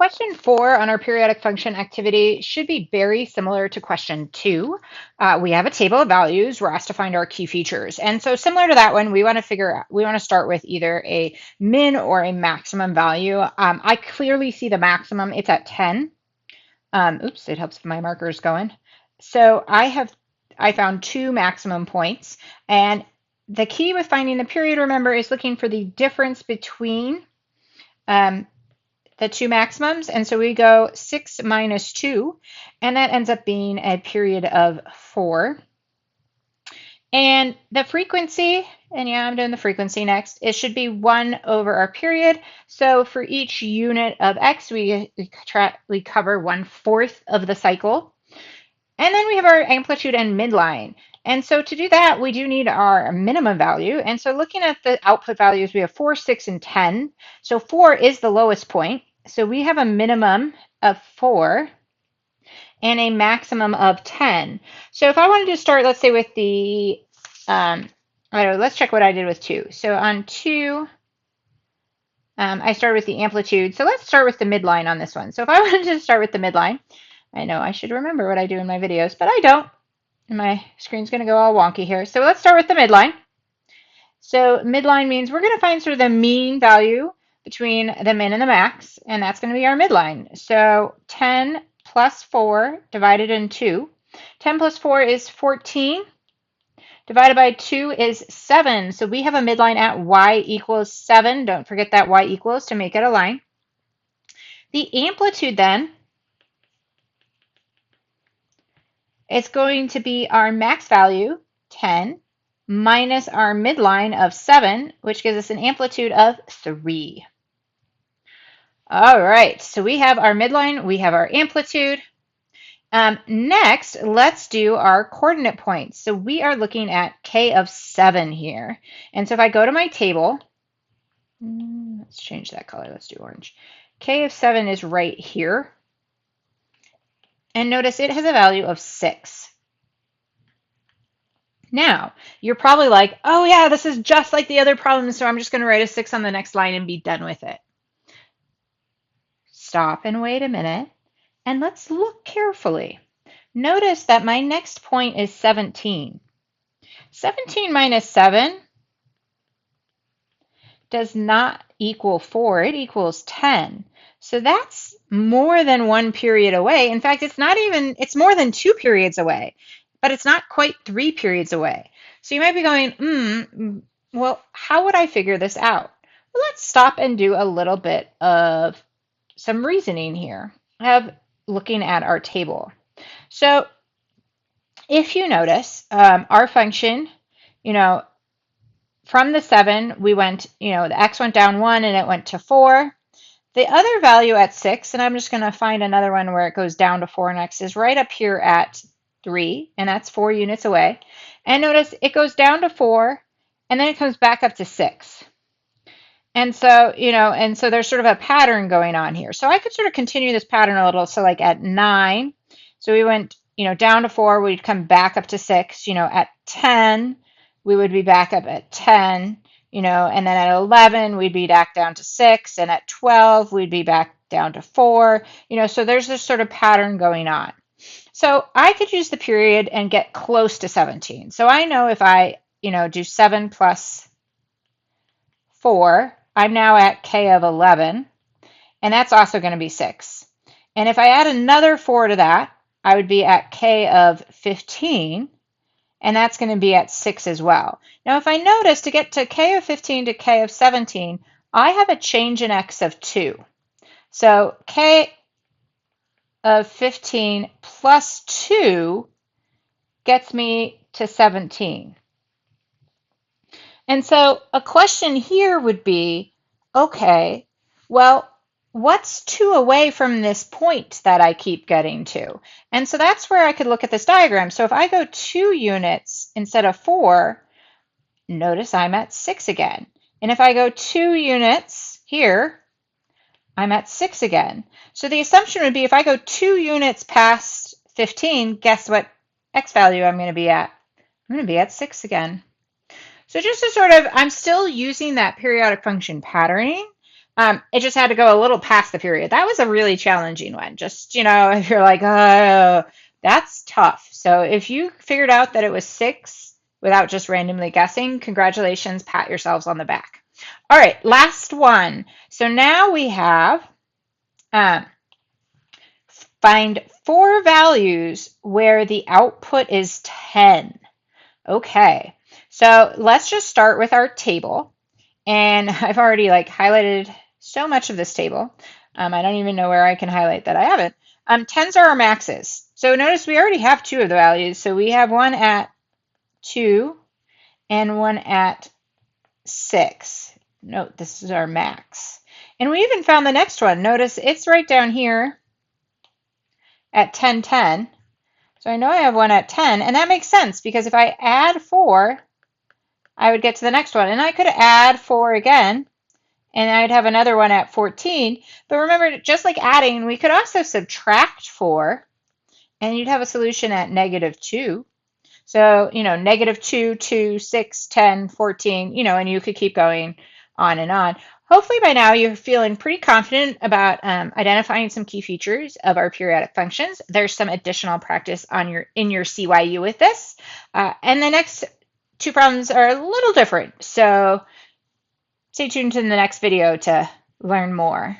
question 4 on our periodic function activity should be very similar to question 2. We have a table of values. We're asked to find our key features. And so similar to that one, we want to start with either a min or a maximum value. I clearly see the maximum. It's at 10. Oops, it helps if my marker is going. So I found 2 maximum points. And the key with finding the period, remember, is looking for the difference between the 2 maximums. And so we go 6 minus 2, and that ends up being a period of 4. And the frequency, and yeah, I'm doing the frequency next, it should be 1 over our period. So for each unit of x, we cover 1/4 of the cycle. And then we have our amplitude and midline. And so to do that, we do need our minimum value. And so looking at the output values, we have 4, 6, and 10. So 4 is the lowest point. So we have a minimum of 4 and a maximum of 10. So if I wanted to start, let's say with the, let's check what I did with 2. So on 2, I started with the amplitude. So let's start with the midline on this one. So if I wanted to start with the midline, I know I should remember what I do in my videos, but I don't. And my screen's going to go all wonky here. So let's start with the midline. So midline means we're going to find sort of the mean value between the min and the max, and that's going to be our midline. So 10 plus 4 divided in 2. 10 plus 4 is 14. Divided by 2 is 7. So we have a midline at y equals 7. Don't forget that y equals to make it a line. The amplitude then is going to be our max value, 10, minus our midline of 7, which gives us an amplitude of 3. All right, so we have our midline, we have our amplitude. Next, let's do our coordinate points. So we are looking at k of 7 here. And so if I go to my table, let's change that color, let's do orange. K of 7 is right here. And notice it has a value of 6. Now, you're probably like, oh yeah, this is just like the other problem, so I'm just going to write a 6 on the next line and be done with it. Stop and wait a minute, and let's look carefully. Notice that my next point is 17. 17 minus 7 does not equal 4, it equals 10. So that's more than 1 period away. In fact, it's more than 2 periods away, but it's not quite 3 periods away. So you might be going, well, how would I figure this out? Well, let's stop and do a little bit of some reasoning here of looking at our table. So if you notice, our function, from the 7, we went, the x went down 1 and it went to 4. The other value at 6, and I'm just going to find another one where it goes down to 4 next, is right up here at 3, and that's 4 units away. And notice it goes down to 4, and then it comes back up to 6. And so, so there's sort of a pattern going on here. So I could sort of continue this pattern a little. So like at 9, so we went, down to 4, we'd come back up to 6. At 10, we would be back up at 10, and then at 11, we'd be back down to 6, and at 12, we'd be back down to 4, so there's this sort of pattern going on. So I could use the period and get close to 17. So I know if I, do 7 plus 4, I'm now at k of 11, and that's also going to be 6. And if I add another 4 to that, I would be at k of 15, and that's going to be at 6 as well. Now, if I notice, to get to k of 15 to k of 17, I have a change in x of 2. So k of 15 plus 2 gets me to 17. And so a question here would be, okay, well, what's 2 away from this point that I keep getting to? And so that's where I could look at this diagram. So if I go 2 units instead of 4, notice I'm at 6 again. And if I go 2 units here, I'm at 6 again. So the assumption would be if I go 2 units past 15, guess what x value I'm going to be at? I'm going to be at 6 again. So just to I'm still using that periodic function patterning, It just had to go a little past the period. That was a really challenging one. Just, if you're like, oh, that's tough. So if you figured out that it was 6 without just randomly guessing, congratulations, pat yourselves on the back. All right, last one. So now we have um, find 4 values where the output is 10. Okay, so let's just start with our table. And I've already highlighted so much of this table. I don't even know where I can highlight that I haven't. 10s are our maxes. So notice we already have 2 of the values. So we have one at 2 and one at 6. Note this is our max. And we even found the next one. Notice it's right down here at 10, 10. So I know I have one at 10, and that makes sense because if I add 4, I would get to the next one. And I could add 4 again, and I'd have another one at 14. But remember, just like adding, we could also subtract 4, and you'd have a solution at -2. So, -2, 2, 6, 10, 14, and you could keep going on and on. Hopefully by now you're feeling pretty confident about identifying some key features of our periodic functions. There's some additional practice in your CYU with this. And the next 2 problems are a little different. So stay tuned to the next video to learn more.